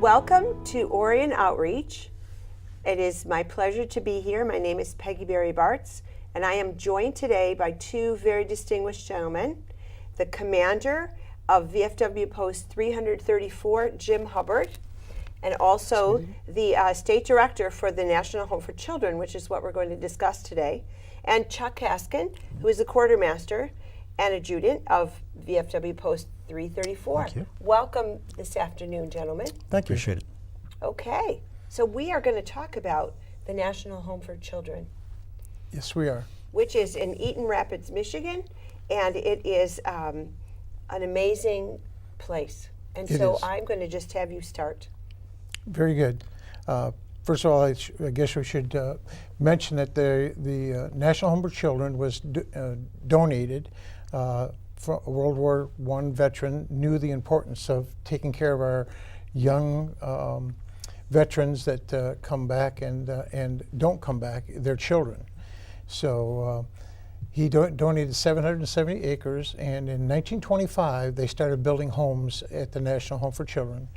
Welcome to Orion Outreach. It is my pleasure to be here. My name is Peggy Barry-Bartz, and I am joined today by two very distinguished gentlemen, the commander of VFW Post 334, Jim Hubbard, and also the state director for the National Home for Children, which is what we're going to discuss today, and Chuck Haskin, who is the quartermaster and adjutant of VFW Post 334. Thank you. Welcome this afternoon, gentlemen. Thank you. Appreciate it. Okay, so we are going to talk about the National Home for Children, Yes, we are. which is in Eaton Rapids, Michigan, and it is an amazing place. And It so is. I'm going to just have you start. Very good. First of all, I guess we should mention that the National Home for Children was donated. For a World War I veteran knew the importance of taking care of our young veterans that come back and don't come back, their children. So he donated 770 acres, and in 1925 they started building homes at the National Home for Children.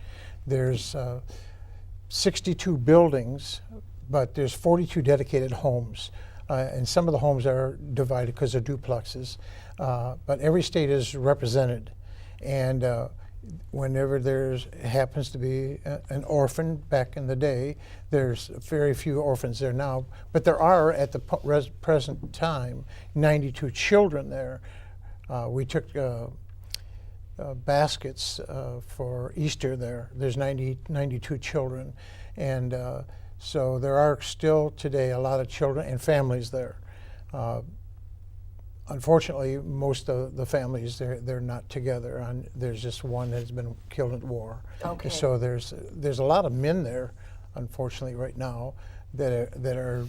There's 62 buildings, but there's 42 dedicated homes. And some of the homes are divided because they're duplexes. But every state is represented. And whenever happens to be an orphan back in the day, there's very few orphans there now. But there are, at the present time, 92 children there. We took baskets for Easter there. There's 92 children. And so there are still today a lot of children and families there. Unfortunately, most of the families, they're not together. There's just one that's been killed in war. Okay. So there's a lot of men there, unfortunately, right now that are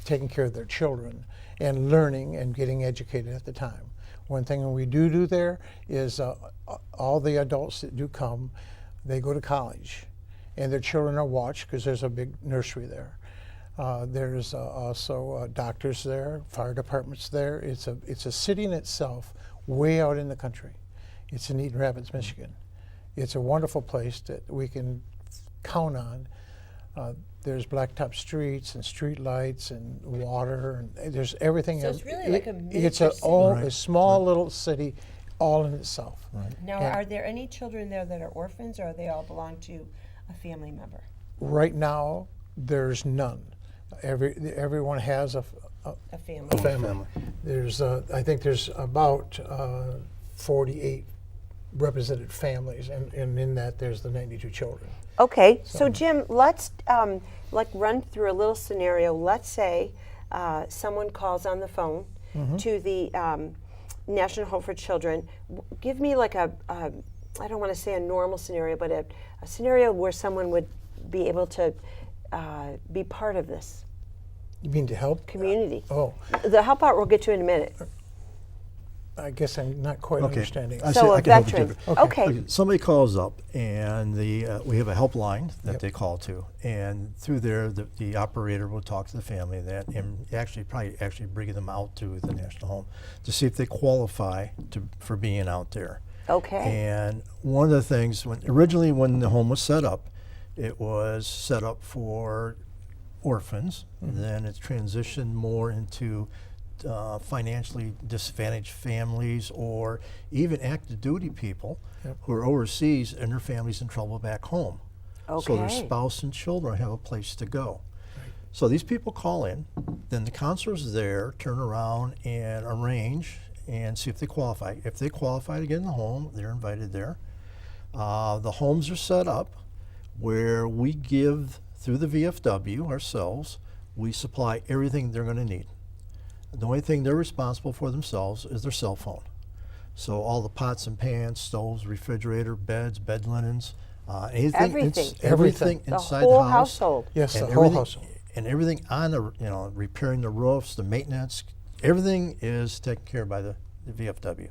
taking care of their children and learning and getting educated at the time. One thing we do there is all the adults that do come, they go to college, and their children are watched because there's a big nursery there. There's also doctors there, fire departments there. It's a city in itself, way out in the country. It's in Eaton Rapids, Michigan. It's a wonderful place that we can count on. There's blacktop streets and street lights and water, and there's everything. So it's really like a miniature It's city. a small little city, all in itself. Right. Now, Yeah. are there any children there that are orphans, or they all belong to a family member? Right now, there's none. Everyone has a family. a family. There's I think there's about 48 represented families, and in that there's the 92 children. Okay, so Jim, let's run through a little scenario. Let's say someone calls on the phone to the National Home for Children. Give me like I don't want to say a normal scenario, but a scenario where someone would be able to be part of this You mean to help? community. The help out we'll get to in a minute. I guess I'm not quite understanding. I So see- a I can help you veteran. different. Okay. Somebody calls up, and we have a helpline that they call to, and through there, the operator will talk to the family and probably bring them out to the National Home to see if they qualify for being out there. Okay. And one of the things, originally when the home was set up, it was set up for orphans. Then it's transitioned more into financially disadvantaged families, or even active duty people who are overseas and their families in trouble back home. So their Okay. spouse and children have a place to go. So these people call in, then the counselors there turn around and arrange and see if they qualify. If they qualify to get in the home, they're invited there. The homes are set up where we give, through the VFW ourselves, we supply everything they're going to need. The only thing they're responsible for themselves is their cell phone. So all the pots and pans, stoves, refrigerator, beds, bed linens, Everything. everything The inside whole the house. household. Yes, and the whole everything- household. And everything on the, repairing the roofs, the maintenance, everything is taken care of by the VFW.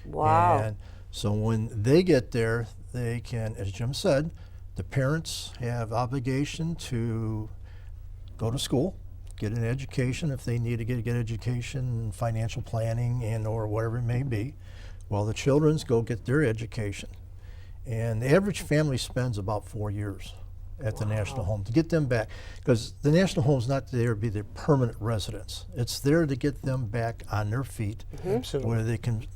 Wow. And so when they get there, they can, as Jim said, the parents have obligation to go to school, get an education if they need to get education, financial planning, and or whatever it may be, while the children's go get their education. And the average family spends about 4 years at the National Home to get them back, because the National Home is not there to be their permanent residence. It's there to get them back on their feet, Absolutely. where they can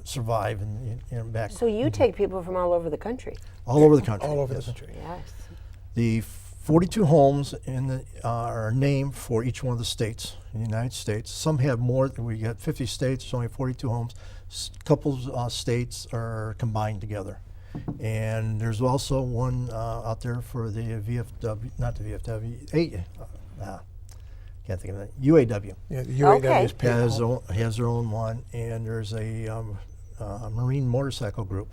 survive and back So you take people from all over the country. all over the country. All over the yes. country. Yes. The 42 homes are named for each one of the states in the United States. Some have more. We got 50 states. There's only 42 homes. Couple states are combined together. And there's also one out there for the VFW, not the VFW, can't think of that, UAW. Yeah, the UAW Okay. is paid home. Has their own one. And there's a Marine motorcycle group,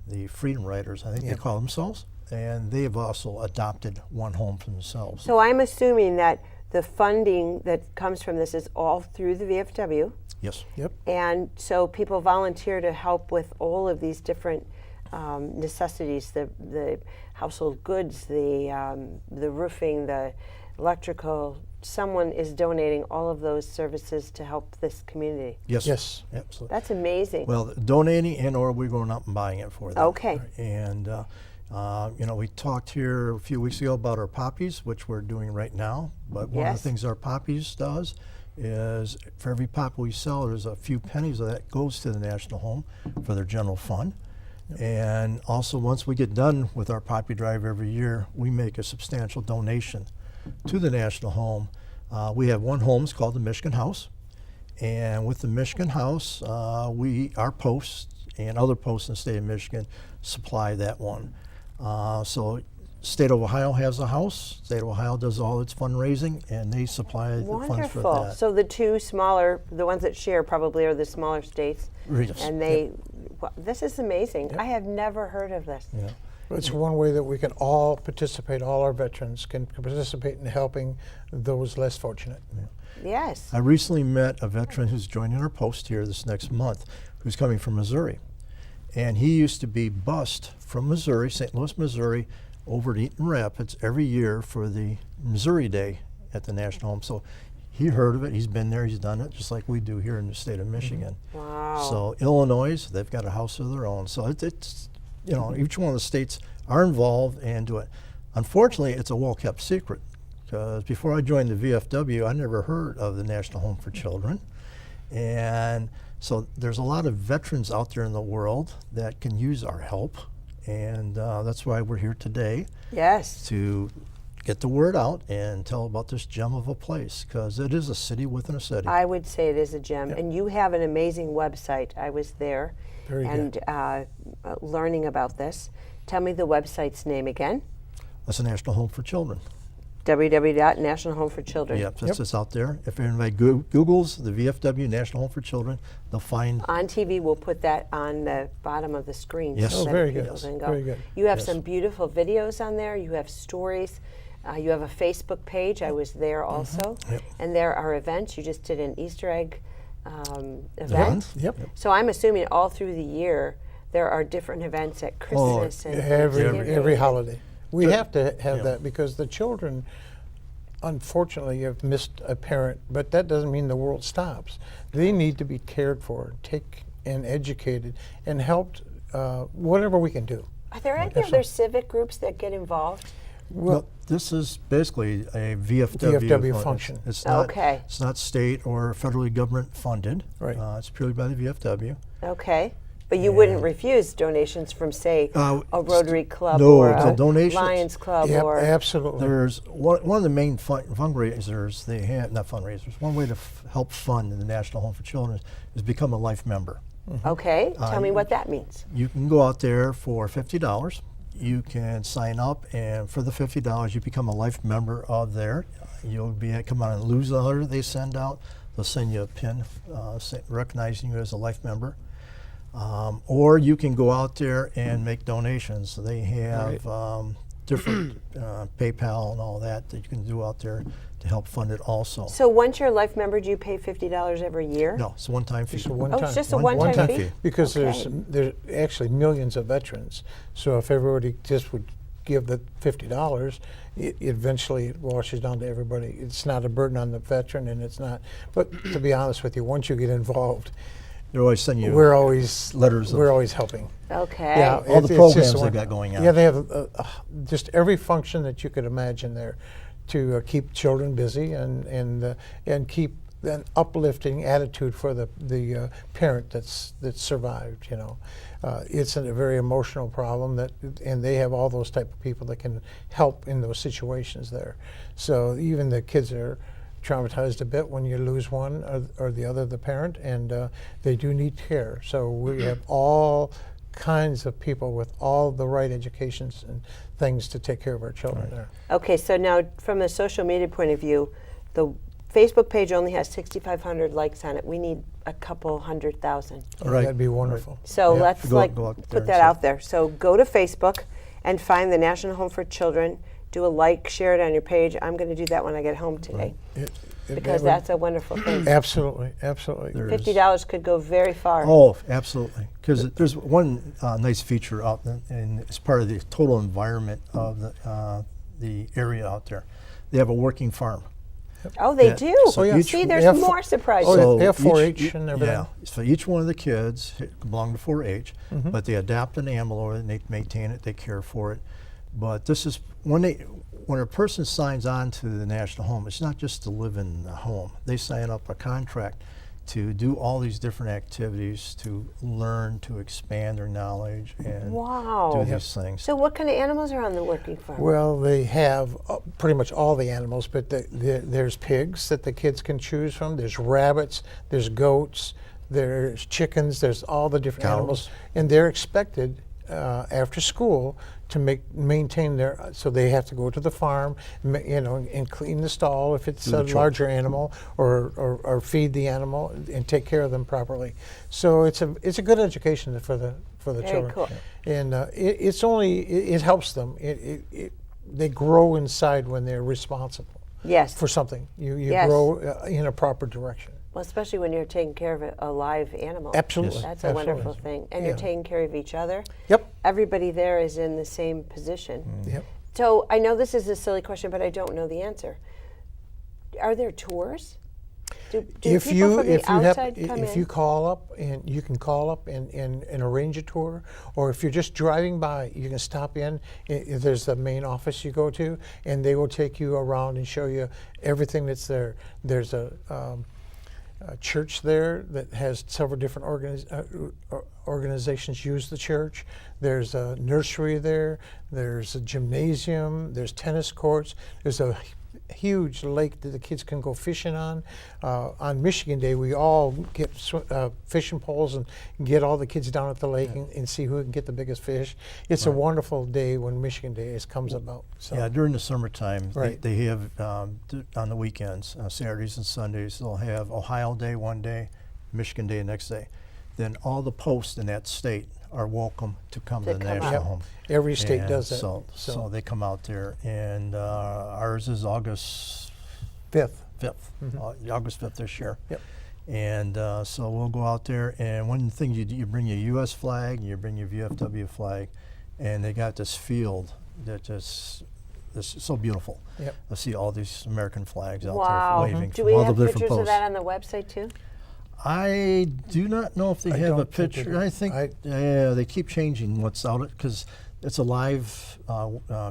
the Freedom Riders, I think they call themselves. And they have also adopted one home for themselves. So I'm assuming that the funding that comes from this is all through the VFW. Yes. Yep. And so people volunteer to help with all of these different necessities, the household goods, the roofing, the electrical. Someone is donating all of those services to help this community. Yes. Yes. Absolutely. That's amazing. Well, donating and or we're going out and buying it for them. Okay. And we talked here a few weeks ago about our poppies, which we're doing right now. But one of Yes. the things our poppies does is for every poppy we sell, there's a few pennies of that goes to the National Home for their general fund. And also, once we get done with our poppy drive every year, we make a substantial donation to the National Home. We have one home, it's called the Michigan House. And with the Michigan House, our posts and other posts in the state of Michigan supply that one. So state of Ohio has a house. State of Ohio does all its fundraising, and they supply the funds for Wonderful. that. So the two smaller, the ones that share probably are the smaller states. Yes. And they, well, this is amazing. I have never heard of this. Yeah. It's one way that we can all participate, all our veterans can participate in helping those less fortunate. Yes. I recently met a veteran who's joining our post here this next month, who's coming from Missouri. And he used to be bused from Missouri, St. Louis, Missouri, over to Eaton Rapids every year for the Missouri Day at the National Home. So he heard of it, he's been there, he's done it, just like we do here in the state of Michigan. Wow. So Illinois, they've got a house of their own. So it's each one of the states are involved and do it. Unfortunately, it's a well-kept secret, because before I joined the VFW, I never heard of the National Home for Children. And so there's a lot of veterans out there in the world that can use our help. And that's why we're here today, Yes. to get the word out and tell about this gem of a place, because it is a city within a city. I would say it is a gem. And you have an amazing website. I was there Very and learning about this. Tell me the website's name again. That's the National Home for Children. www.National Home for Children. Yep, that's it's out there. If anybody Googles the VFW National Home for Children, they'll find. On TV, we'll put that on the bottom of the screen. Yes. So Oh, that very people good. can go. Very good. You have Yes. some beautiful videos on there. You have stories. You have a Facebook page. I was there also. Yep. And there are events. You just did an Easter egg event. Yep. So I'm assuming all through the year there are different events at Christmas and Thanksgiving. Every holiday. We have to have Yeah. that because the children, unfortunately, have missed a parent, but that doesn't mean the world stops. They need to be cared for, and educated, and helped whatever we can do. Are there any other civic groups that get involved? Well, this is basically a VFW, VFW fund. function. It's not, Okay. It's not state or federally government funded. Right. It's purely by the VFW. Okay. But you wouldn't refuse donations from, say, a Rotary Club no, or the a donations- Lions Club Yep, or absolutely. There's one of the main fundraisers they have, not fundraisers, one way to help fund the National Home for Children is become a life member. Okay, tell me what that means. You can go out there for $50. You can sign up, and for the $50, you become a life member of there. You'll come on a newsletter they send out. They'll send you a pin recognizing you as a life member. Or you can go out there and make donations. They have different PayPal and all that you can do out there to help fund it also. So once you're a life member, do you pay $50 every year? No, it's a one-time fee. Just a one Oh, time. it's just a One- one-time one-time fee? fee. Because Okay. there's actually millions of veterans. So if everybody just would give the $50, it eventually washes down to everybody. It's not a burden on the veteran, and it's not. But to be honest with you, once you get involved, They're always sending you we're always letters of- We're always helping. Okay. Yeah, all the it's programs just they one- got going on. Yeah, they have just every function that you could imagine there to keep children busy and keep an uplifting attitude for the parent that's survived. You know, it's a very emotional problem and they have all those type of people that can help in those situations there. So even the kids are traumatized a bit when you lose one or the other, the parent, and they do need care. So we have all kinds of people with all the right educations and things to take care of our children there. Okay, so now from a social media point of view, the Facebook page only has 6,500 likes on it. We need a couple 100,000. Right. That'd be wonderful. So Yeah. let's Go out there put and that see. out there. So go to Facebook and find the National Home for Children. Do a like, share it on your page. I'm going to do that when I get home today because that's a wonderful thing. Absolutely, absolutely. There is- $50 could go very far. Oh, absolutely. Because there's one nice feature out there, and it's part of the total environment of the area out there. They have a working farm. Oh, they Yeah. do. So each- See, there's they have more surprises. Oh, So they have each- 4-H and everything. Yeah, so each one of the kids belong to 4-H, but they adopt an animal or they maintain it, they care for it. But this is when a person signs on to the National Home, it's not just to live in the home. They sign up a contract to do all these different activities, to learn, to expand their knowledge, and Wow. do these things. So what kind of animals are on the working farm? Well, they have pretty much all the animals, but there's pigs that the kids can choose from. There's rabbits, there's goats, there's chickens, there's all the different Cows. animals. And they're expected after school to maintain their, so they have to go to the farm, and clean the stall if it's a larger animal, or feed the animal and take care of them properly. So it's a good education for the Very children. cool. And it helps them. They grow inside when they're responsible Yes. for something. You Yes. grow in a proper direction. Well, especially when you're taking care of a live animal. Absolutely. That's a Absolutely. wonderful thing. And Yeah. you're taking care of each other. Yep. Everybody there is in the same position. Yep. So I know this is a silly question, but I don't know the answer. Are there tours? Do If people you from the if you have outside come if in? you call up and you can call up and arrange a tour, or if you're just driving by, you can stop in. There's the main office you go to, and they will take you around and show you everything that's there. There's a church there that has several different organizations use the church. There's a nursery there. There's a gymnasium. There's tennis courts. There's a huge lake that the kids can go fishing on. On Michigan Day, we all get fishing poles and get all the kids down at the lake and see who can get the biggest fish. It's a wonderful day when Michigan Day comes about. So. Yeah, during the summertime, Right. they have, on the weekends, Saturdays and Sundays, they'll have Ohio Day one day, Michigan Day the next day. Then all the posts in that state are welcome to come to the come National out. Home. Every state And does that. So they come out there, and ours is August 5th. 5th, August 5th this year. Yep. And so we'll go out there, and one thing you do, you bring your U.S. flag, and you bring your VFW flag, and they got this field that just is so beautiful. Yep. I see all these American flags out Wow. there waving Do from we all have the different pictures of posts. that on the website too? I do not know if they I have a don't think they picture. do. I think yeah, they keep changing what's out because it's a live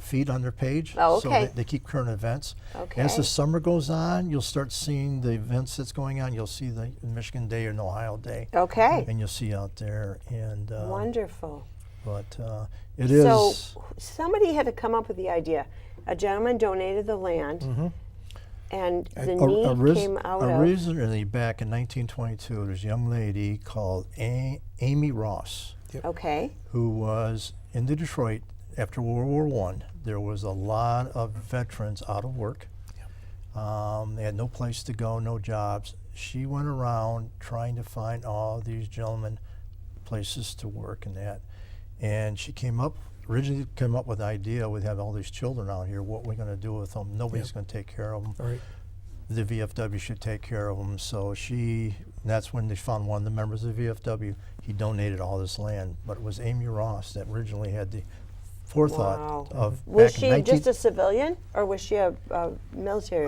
feed on their page. Oh, So okay. they keep current events. Okay. As the summer goes on, you'll start seeing the events that's going on. You'll see the Michigan Day and Ohio Day, Okay. and you'll see out there. And Wonderful. but it is. So somebody had to come up with the idea. A gentleman donated the land, and the need came out of. Originally, back in 1922, there's a young lady called Amy Ross, Okay. who was in Detroit after World War I. There was a lot of veterans out of work. They had no place to go, no jobs. She went around trying to find all these gentlemen places to work and that. And she originally came up with the idea, we'd have all these children out here, what we're going to do with them. Nobody's going to take care of them. Right. The VFW should take care of them. So that's when they found one of the members of the VFW. He donated all this land, but it was Amy Ross that originally had the forethought Wow. of. Was back she in 19 just a civilian, or was she a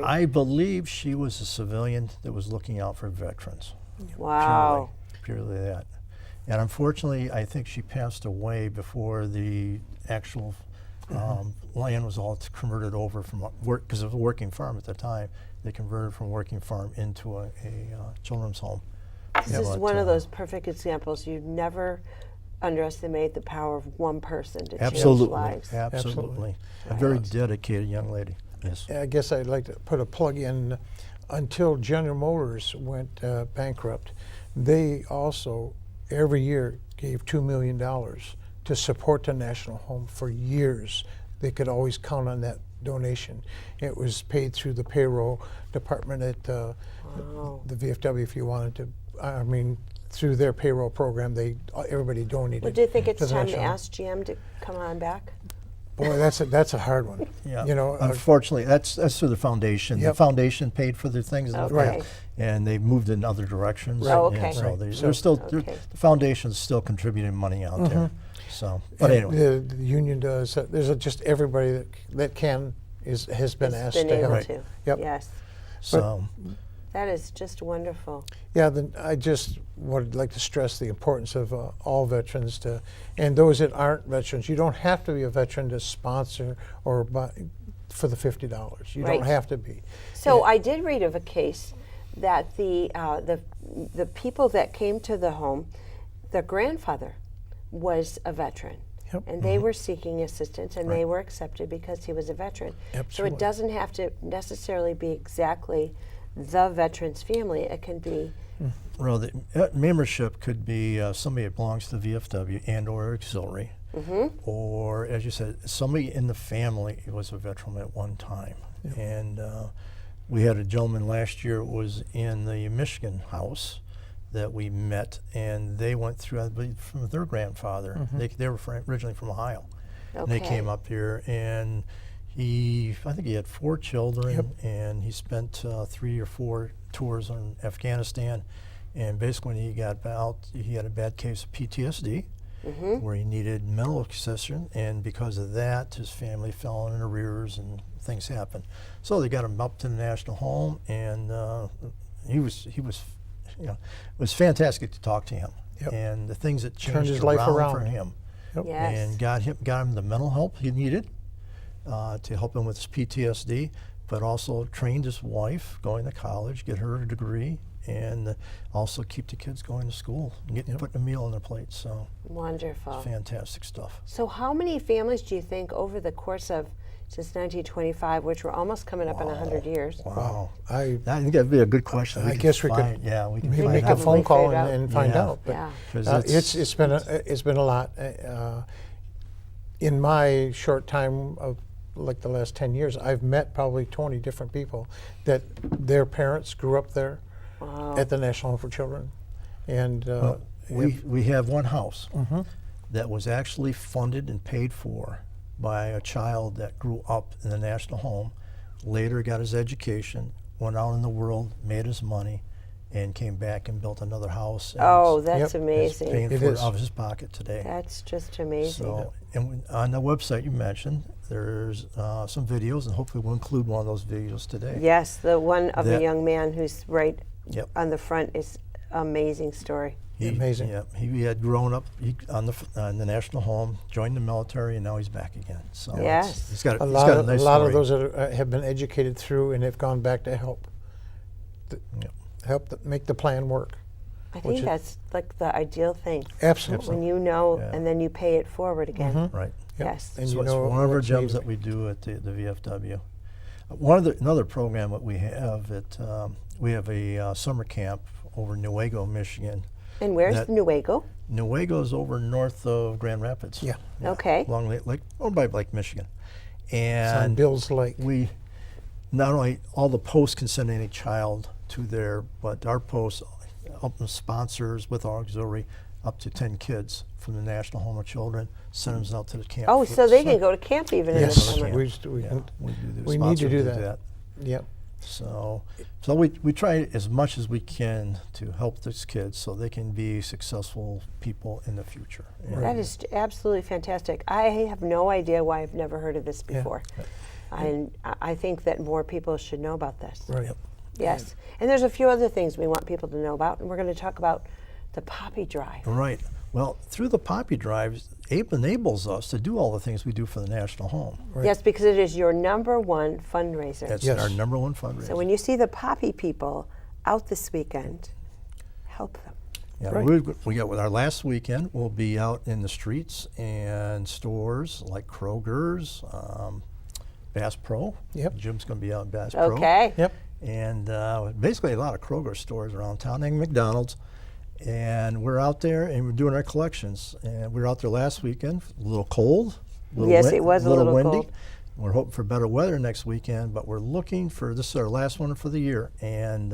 I believe she was a civilian that was looking out for veterans. Wow. purely that. And unfortunately, I think she passed away before the actual land was all converted over from work, because it was a working farm at the time. They converted from working farm into a children's home. This is one of those perfect examples. You never underestimate the power of one person to change lives. Absolutely. A very dedicated young lady. Yes. I guess I'd like to put a plug in. Until General Motors went bankrupt, they also every year gave $2 million to support the National Home for years. They could always count on that donation. It was paid through the payroll department at the VFW, if you wanted to. I mean, through their payroll program, everybody donated. Well, do you think it's time to National ask GM to come on back? Boy, that's a hard one. Yeah. You know, unfortunately, that's through the foundation. Yep. The foundation paid for their things, Okay. and they moved in other directions. Right. Oh, okay. And so Right. they're still Okay. the foundation's still contributing money out there. So, but and anyway, the union does. There's just everybody that can has been asked Been to able help. to. Yep. Yes. so That is just wonderful. Yeah, then I just would like to stress the importance of all veterans and those that aren't veterans. You don't have to be a veteran to sponsor or buy for the $50. You Right. don't have to be. So I did read of a case that the people that came to the home, their grandfather was a veteran. Yep. And they were seeking assistance, and they were accepted because he was a veteran. So Absolutely. it doesn't have to necessarily be exactly the veteran's family. It can be. well, the membership could be somebody that belongs to VFW and/or auxiliary, or as you said, somebody in the family was a veteran at one time. And we had a gentleman last year was in the Michigan house that we met, and they went through, I believe, from their grandfather. They were originally from Ohio. And they came up here, and I think he had 4 children, and he spent 3 or 4 tours in Afghanistan. And basically, when he got out, he had a bad case of PTSD, where he needed mental accession, and because of that, his family fell in arrears and things happened. So they got him up to the National Home, and he was, it was fantastic to talk to him, and the things that Turned changed his life around for him, Yes. and got him the mental help he needed to help him with his PTSD, but also trained his wife going to college, get her a degree, and also keep the kids going to school, and putting a meal on their plate. So Wonderful. fantastic stuff. So how many families do you think over the course of since 1925, which we're almost coming up on 100 years? Wow. I think that'd be a good question. I guess we could we can maybe find make a out. phone call figure it out. and find Yeah. out. But Yeah. 'Cause it's been a lot. In my short time of like the last 10 years, I've met probably 20 different people that their parents grew up there at the National Home for Children. And we have one house that was actually funded and paid for by a child that grew up in the National Home, later got his education, went out in the world, made his money, and came back and built another house. And Oh, that's is amazing. paying It for it is. out of his pocket today. That's just amazing. So, and on the website you mentioned, there's some videos, and hopefully we'll include one of those videos today. Yes, the one of the That- young man who's right Yep. on the front is amazing story. Amazing. Yeah, he had grown up on the National Home, joined the military, and now he's back again. So Yes. he's got a he's lot, got of, a nice a lot story. of those that have been educated through and have gone back to help make the plan work. I Which think is- that's like the ideal thing. Absolutely. When you know Yeah. and then you pay it forward again. Right. Yes. And So you it's know one of our what's jobs needed. that we do at the VFW. Another program that we have we have a summer camp over in Newaygo, Michigan. And where's That- Newaygo? Newaygo is over north of Grand Rapids. Yeah. Okay. Along Lake, or by Lake Michigan. It's on And Bill's Lake. we, not only all the posts can send any child to there, but our posts up to sponsors with our auxiliary up to 10 kids from the National Home of Children, send them out to the camp. Oh, for so the they summer. can go to camp even in the Yes, summer. we Yeah, can- we we need to sponsors do that. Yep. So we try as much as we can to help these kids so they can be successful people in the future. And That is absolutely fantastic. I have no idea why I've never heard of this before. And I think that more people should know about this. Right. Yep. Yes. And there's a few other things we want people to know about, and we're going to talk about The Poppy Drive. Right. Well, through the Poppy Drives, APE enables us to do all the things we do for the National Home. Right. Yes, because it is your #1 fundraiser. That's Yes. our #1 fundraiser. So when you see the Poppy people out this weekend, help them. Yeah, Right. we got with our last weekend. We'll be out in the streets and stores like Kroger's, Bass Pro. Yep. Jim's going to be out in Bass Pro. Okay. Yep. And basically a lot of Kroger stores around town and McDonald's. And we're out there and we're doing our collections. And we were out there last weekend. A little cold. Yes, it was a little windy. cold. We're hoping for better weather next weekend, but we're looking for, this is our last one for the year. And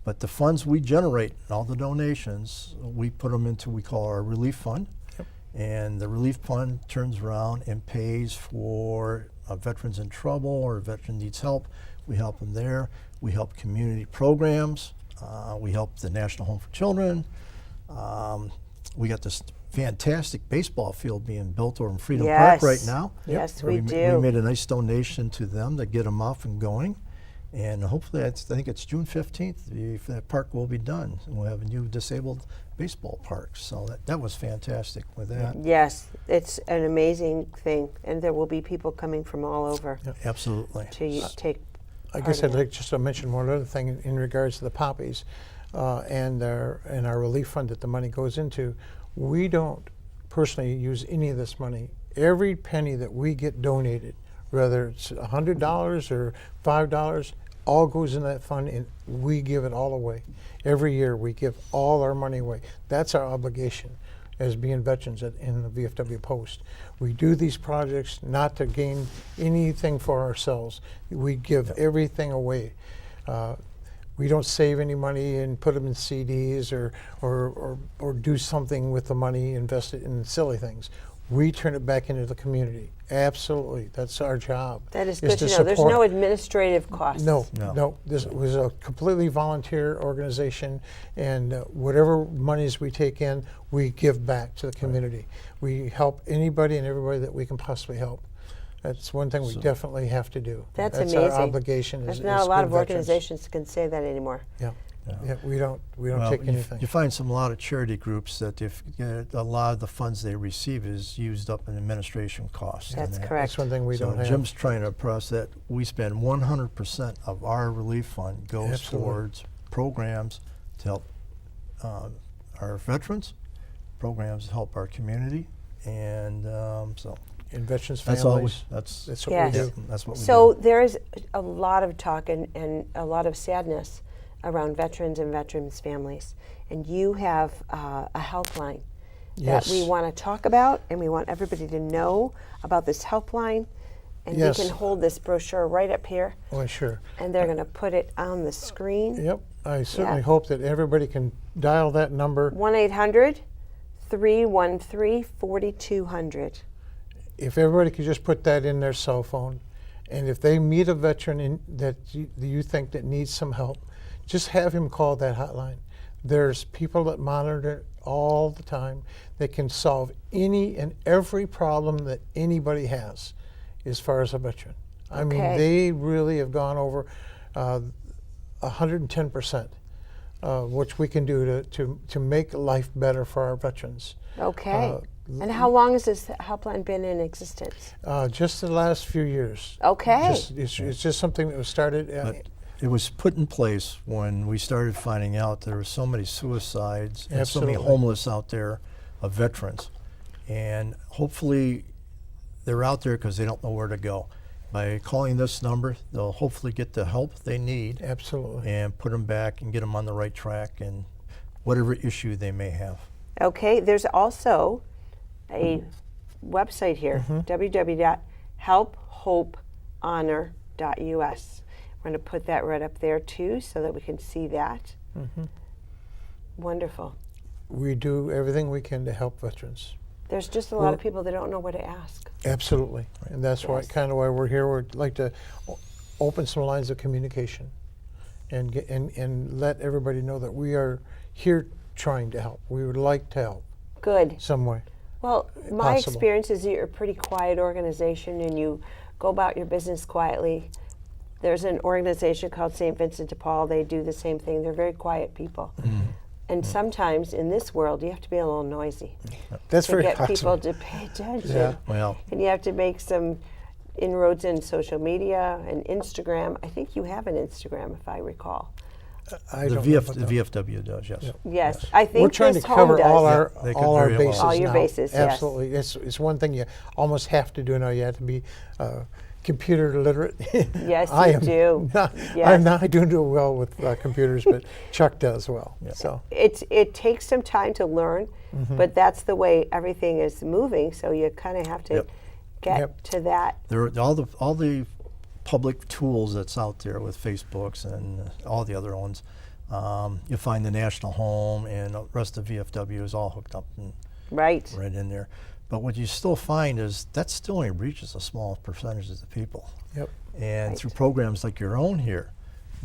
but the funds we generate, all the donations, we put them into, we call our relief fund. Yep. And the relief fund turns around and pays for veterans in trouble or a veteran needs help. We help them there. We help community programs. We help the National Home for Children. We got this fantastic baseball field being built over in Freedom Park right now. Yes, where we We do. made a nice donation to them to get them off and going. And hopefully, I think it's June 15th, that park will be done. And we'll have a new disabled baseball park. So that was fantastic with that. Yes, it's an amazing thing, and there will be people coming from all over Absolutely. to take I part guess in I'd that. like just to mention one other thing in regards to the poppies and our relief fund that the money goes into. We don't personally use any of this money. Every penny that we get donated, whether it's $100 or $5, all goes in that fund and we give it all away. Every year we give all our money away. That's our obligation as being veterans in the VFW Post. We do these projects not to gain anything for ourselves. We give everything away. We don't save any money and put them in CDs or do something with the money, invest it in silly things. We turn it back into the community. Absolutely, that's our job. That is is good to know. support- There's no administrative costs. No. This was a completely volunteer organization, and whatever monies we take in, we give back to the community. We help anybody and everybody that we can possibly help. That's one thing we definitely have to do. That's our amazing. obligation. There's as not a lot good of veterans. organizations can say that anymore. Yeah. Yeah, we don't Well, take anything. you find a lot of charity groups that if a lot of the funds they receive is used up in administration costs. and That's that. correct. That's one thing we So don't have. Jim's trying to process that. We spend 100% of our relief fund goes Absolutely. towards programs to help our veterans, programs to help our community, and so In veterans' that's all. families. That's That's what Yes. we do. that's what we So do. there is a lot of talk and a lot of sadness around veterans and veterans' families. And you have a helpline that we Yes. want to talk about, and we want everybody to know about this helpline. And Yes. we can hold this brochure right up here, Oh, sure. and they're going to put it on the screen. Yep. I certainly Yeah. hope that everybody can dial that number. 1-800-313-4200. If everybody could just put that in their cell phone, and if they meet a veteran that you think that needs some help, just have him call that hotline. There's people that monitor it all the time. They can solve any and every problem that anybody has as far as a veteran. I mean, Okay. they really have gone over 110%, which we can do to make life better for our veterans. Okay. And how long has this helpline been in existence? Just the last few years. Okay. It's just something that was started. But it was put in place when we started finding out there were so many suicides and so many Absolutely. homeless out there of veterans. And hopefully they're out there because they don't know where to go. By calling this number, they'll hopefully get the help they need Absolutely. and put them back and get them on the right track and whatever issue they may have. Okay, there's also a website here, www.helphopeHonor.us. We're going to put that right up there too so that we can see that. Wonderful. We do everything we can to help veterans. There's just a lot of people that don't know where to ask. Absolutely. And that's Yes. kind of why we're here. We'd like to open some lines of communication and let everybody know that we are here trying to help. We would like to help Good. some way. Well, my Possible. experience is that you're a pretty quiet organization and you go about your business quietly. There's an organization called St. Vincent de Paul. They do the same thing. They're very quiet people. And sometimes in this world, you have to be a little noisy That's to very get possible. people to pay attention. Yeah. Well, And you have to make some inroads in social media and Instagram. I think you have an Instagram, if I recall. I the don't know about the that. VFW does, yes. Yes, I think We're trying to this home cover does. all our They could all our very well. bases All your now. bases, yes. Absolutely. It's one thing you almost have to do now. You have to be computer literate. Yes, I you am do. Not, Yes. I'm not doing too well with computers, but Chuck does well. So It takes some time to learn, but that's the way everything is moving. So you kind of have to Yep. get Yep. to that. There are all the public tools that's out there with Facebooks and all the other ones. You'll find the National Home and the rest of VFW is all hooked up and Right. right in there. But what you still find is that still only reaches a small percentage of the people. yep. And Right. through programs like your own here,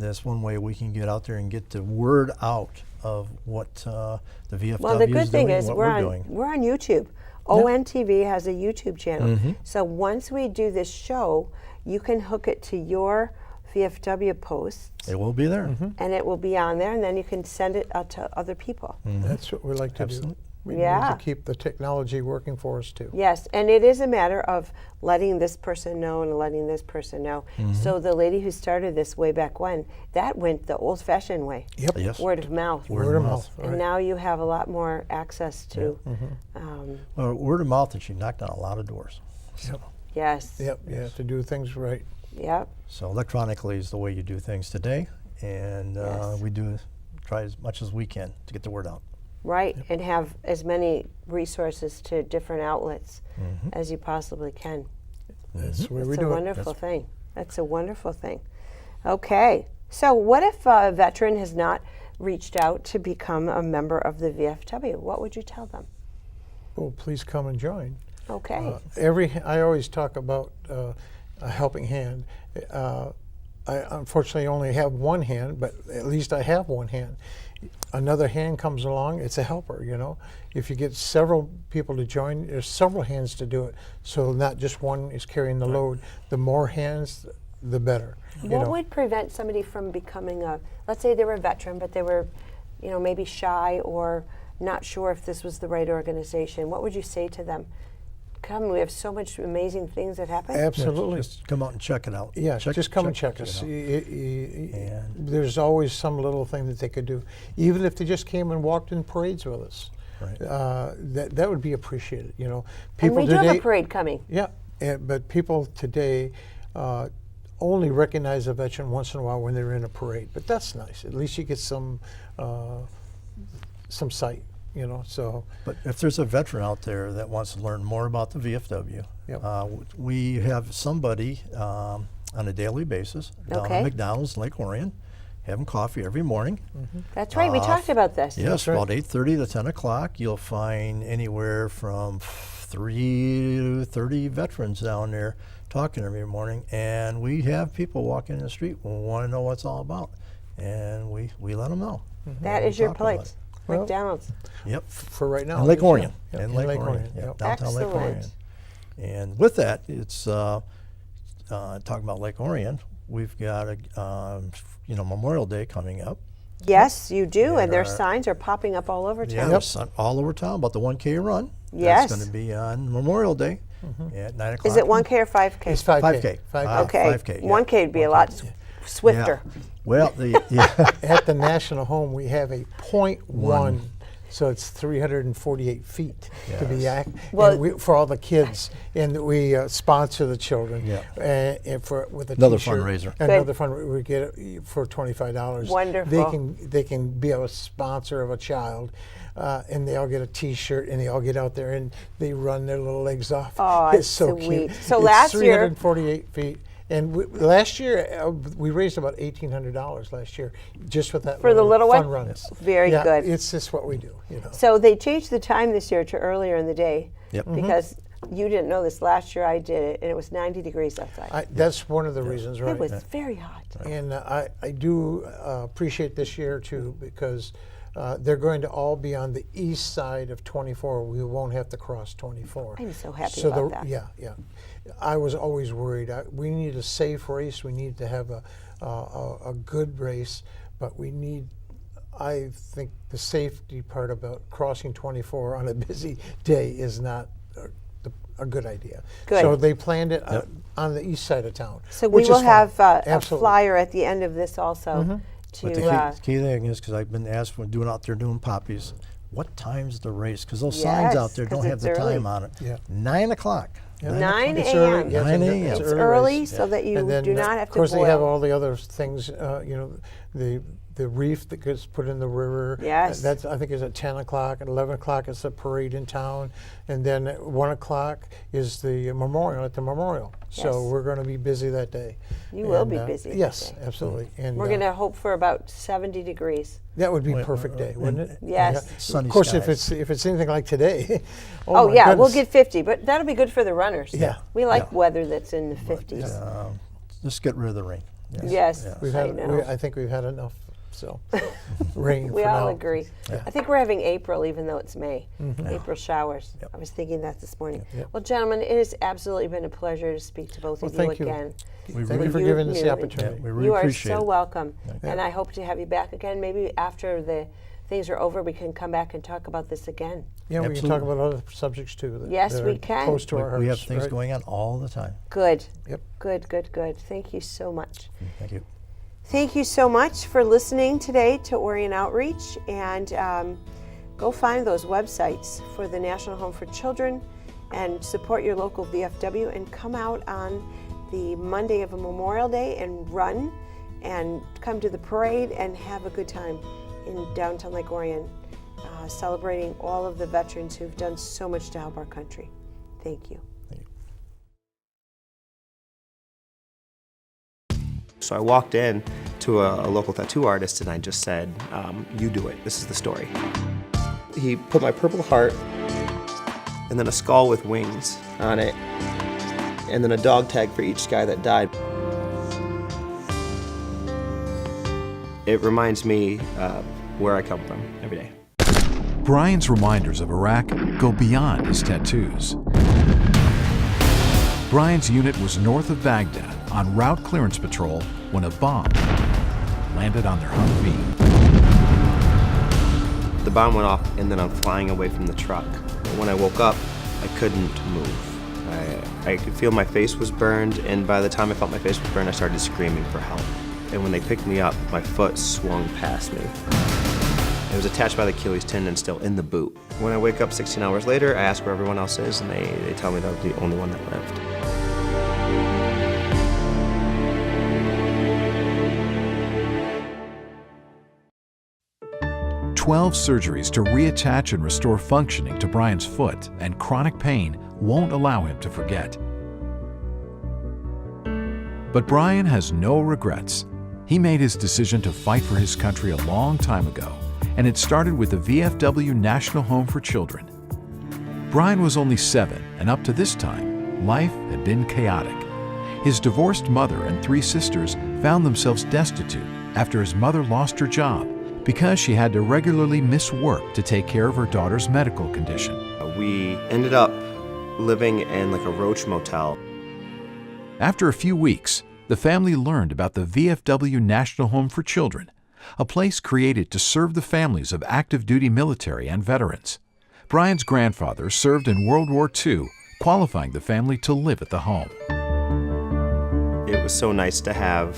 that's one way we can get out there and get the word out of what the VFW Well, the is good thing doing, is what we're on doing. we're on YouTube. ONTV has a YouTube channel. Mm-hmm. So once we do this show, you can hook it to your VFW posts, It will be there. and it will be on there, and then you can send it out to other people. That's what we like to Absolutely. do. We Yeah. need to keep the technology working for us too. Yes, and it is a matter of letting this person know and letting this person know. So the lady who started this way back when, that went the old-fashioned way, Yep. Yes. word of mouth. Word of mouth. And right. now you have a lot more access to, Well, word of mouth, and she knocked on a lot of doors. Yep. yes, Yep. You have to do things right. yep. So electronically is the way you do things today, and Yes. we do try as much as we can to get the word out. Right, and have as many resources to different outlets as you possibly can. That's the way we It's a do it. wonderful thing. That's a wonderful thing. Okay, so what if a veteran has not reached out to become a member of the VFW? What would you tell them? Well, please come and join. Okay, I always talk about a helping hand. I unfortunately only have one hand, but at least I have one hand. Another hand comes along, it's a helper, you know. If you get several people to join, there's several hands to do it. So not just one is carrying the load. The more hands, the better. You what know. would prevent somebody from becoming a, let's say they were a veteran, but they were, maybe shy or not sure if this was the right organization. What would you say to them? Come, we have so much amazing things that happen. Absolutely. Just come out and check it out. Yeah, just come and check us. it out. And- There's always some little thing that they could do, even if they just came and walked in parades with us. Right. That would be appreciated. You know, And people we do today. have a parade coming. Yeah, but people today only recognize a veteran once in a while when they're in a parade. But that's nice. At least you get some sight. You know, so But if there's a veteran out there that wants to learn more about the VFW, Yep. We have somebody on a daily basis down Okay. at McDonald's Lake Orion, having coffee every morning. That's right, we talked about this. Yes, right. about 8:30 to 10 o'clock. You'll find anywhere from 3 to 30 veterans down there talking every morning. And we have people walking in the street who want to know what it's all about. And we let them know. That We is your talk about place, Well, McDonald's. Yep. for right now. In Lake Orion. Yeah, In Lake Orion. Yep. Yep, downtown Lake Orion. Excellent. And with that, it's talking about Lake Orion. We've got a Memorial Day coming up. Yes, you do, and their our- signs are popping up all over Yeah, town. there's all over town about the 1K run. Yes. That's going to be on Memorial Day at 9 o'clock. Is it 1K or 5K? It's 5K. 5K. Okay, 5K, yeah. 1K would be a lot swifter. Yeah. Well, yeah. At the National Home, we have a .1, so it's 348 feet to be Yes. Well- for all the kids, and we sponsor the children. Yeah. And for with a Another t-shirt. fundraiser. Another fundraiser. We get it for $25. Wonderful. They can be a sponsor of a child. And they all get a T-shirt, and they all get out there and they run their little legs off. Oh, it's it's so sweet. cute. So It's last year- 348 feet. And last year, we raised about $1,800 last year, just with that For the little one? fun runs. Very Yeah, good. It's just what we do, you know. So they changed the time this year to earlier in the day Yep. because you didn't know this. Last year I did it, and it was 90 degrees outside. That's one of the reasons, right? It was very hot. And I do appreciate this year too, because they're going to all be on the east side of 24. We won't have to cross 24. I'm so happy about that. Yeah, yeah. I was always worried. We need a safe race. We need to have a good race, but we need I think the safety part about crossing 24 on a busy day is not a good idea. Good. So they planned it on the east side of town. So we which will is fine. have a Absolutely. flyer at the end of this also But to, the key thing is, because I've been asked when doing out there doing poppies, what time's the race? Because those signs out Yes, there 'cause don't have it's the early. time on it. Yeah. 9 o'clock. 9 It's a.m. early. Yes, 9 it's a.m. It's early early race. so that you And then, do not have to of course, boil. they have all the other things. The reef that gets put in the river. Yes. That's, I think, is at 10 o'clock. At 11 o'clock, it's a parade in town, and then at 1 o'clock is the memorial at the memorial. Yes. So we're going to be busy that day. You will And, be busy that Yes, day. absolutely. And We're going to hope for about 70 degrees. that would be a Wait, perfect day, wouldn't it? Yes. Sunny Of course, skies. if it's anything like today. Oh, my yeah, we'll goodness. get 50, but that'll be good for the runners. Yeah. We like Yeah. weather that's in the 50s. Just get rid of the rain. Yes, We've I had. know. I think we've had enough. So rain. We for all now. agree. Yeah. I think we're having April, even though it's May. Mm-hmm. April showers. Yep. I was thinking that this morning. Yep. Well, gentlemen, it has absolutely been a pleasure to speak to both Well, of you thank you. again. We Thank really, you for You giving us knew the it. opportunity. we really You are appreciate so it. welcome, Yeah. and I hope to have you back again. Maybe after the things are over, we can come back and talk about this again. Yeah, we can talk Absolutely. about other subjects too. That Yes, that we are can. Close to our hearts. We have things right? going on all the time. Good. Yep. Good, good, good. Thank you so much. Thank you. Thank you so much for listening today to Orion Outreach, and go find those websites for the National Home for Children and support your local VFW, and come out on the Monday of a Memorial Day and run and come to the parade and have a good time in downtown Lake Orion, celebrating all of the veterans who've done so much to help our country. Thank you. So I walked in to a local tattoo artist and I just said, you do it, this is the story. He put my Purple Heart and then a skull with wings on it and then a dog tag for each guy that died. It reminds me where I come from every day. Brian's reminders of Iraq go beyond his tattoos. Brian's unit was north of Baghdad on route clearance patrol when a bomb landed on their Humvee. The bomb went off and then I'm flying away from the truck. When I woke up, I couldn't move. I could feel my face was burned, and by the time I felt my face was burned, I started screaming for help. And when they picked me up, my foot swung past me. It was attached by the Achilles tendon, still in the boot. When I wake up 16 hours later, I ask where everyone else is, and they tell me that I was the only one that lived. 12 surgeries to reattach and restore functioning to Brian's foot, and chronic pain won't allow him to forget. But Brian has no regrets. He made his decision to fight for his country a long time ago, and it started with the VFW National Home for Children. Brian was only 7, and up to this time, life had been chaotic. His divorced mother and 3 sisters found themselves destitute after his mother lost her job because she had to regularly miss work to take care of her daughter's medical condition. We ended up living in like a roach motel. After a few weeks, the family learned about the VFW National Home for Children, a place created to serve the families of active duty military and veterans. Brian's grandfather served in World War II, qualifying the family to live at the home. It was so nice to have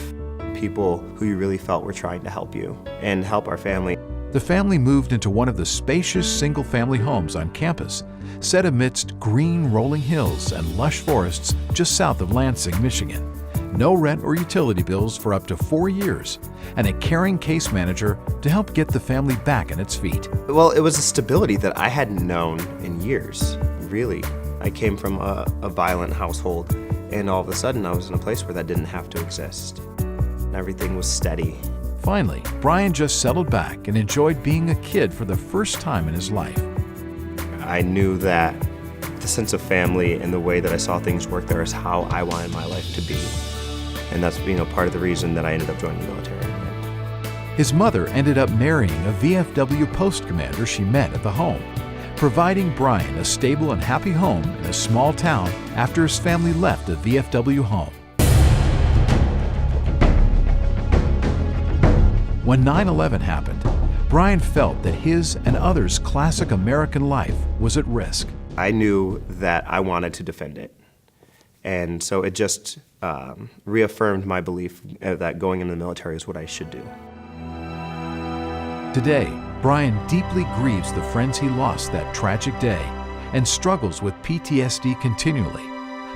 people who you really felt were trying to help you and help our family. The family moved into one of the spacious single-family homes on campus, set amidst green rolling hills and lush forests just south of Lansing, Michigan. No rent or utility bills for up to 4 years, and a caring case manager to help get the family back on its feet. Well, it was a stability that I hadn't known in years, really. I came from a violent household, and all of a sudden I was in a place where that didn't have to exist. Everything was steady. Finally, Brian just settled back and enjoyed being a kid for the first time in his life. I knew that the sense of family and the way that I saw things work there is how I wanted my life to be. And that's, part of the reason that I ended up joining the military. His mother ended up marrying a VFW Post commander she met at the home, providing Brian a stable and happy home in a small town after his family left the VFW home. When 9/11 happened, Brian felt that his and others' classic American life was at risk. I knew that I wanted to defend it. And so it just reaffirmed my belief that going into the military is what I should do. Today, Brian deeply grieves the friends he lost that tragic day and struggles with PTSD continually,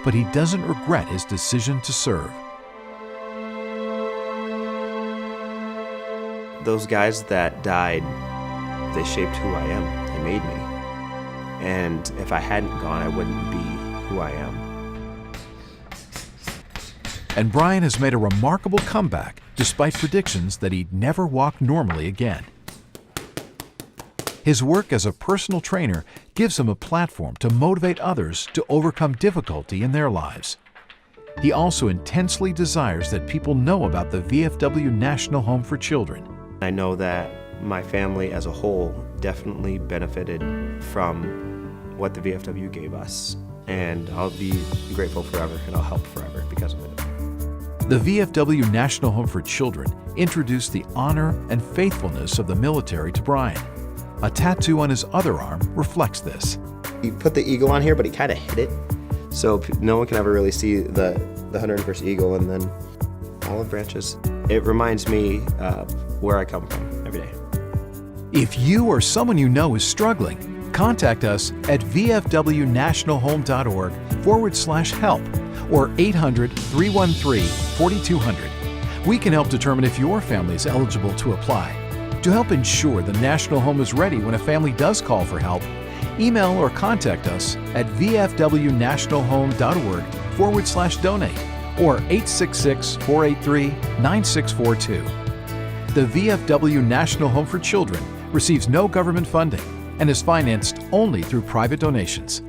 but he doesn't regret his decision to serve. Those guys that died, they shaped who I am. They made me. And if I hadn't gone, I wouldn't be who I am. And Brian has made a remarkable comeback despite predictions that he'd never walk normally again. His work as a personal trainer gives him a platform to motivate others to overcome difficulty in their lives. He also intensely desires that people know about the VFW National Home for Children. I know that my family as a whole definitely benefited from what the VFW gave us. And I'll be grateful forever, and I'll help forever because of it. The VFW National Home for Children introduced the honor and faithfulness of the military to Brian. A tattoo on his other arm reflects this. He put the eagle on here, but he kind of hid it, so no one can ever really see the 101st Eagle, and then olive branches. It reminds me where I come from every day. If you or someone you know is struggling, contact us at vfwnationalhome.org/help or 800-313-4200. We can help determine if your family is eligible to apply. To help ensure the National Home is ready when a family does call for help, email or contact us at vfwnationalhome.org/donate or 866-483-9642. The VFW National Home for Children receives no government funding and is financed only through private donations.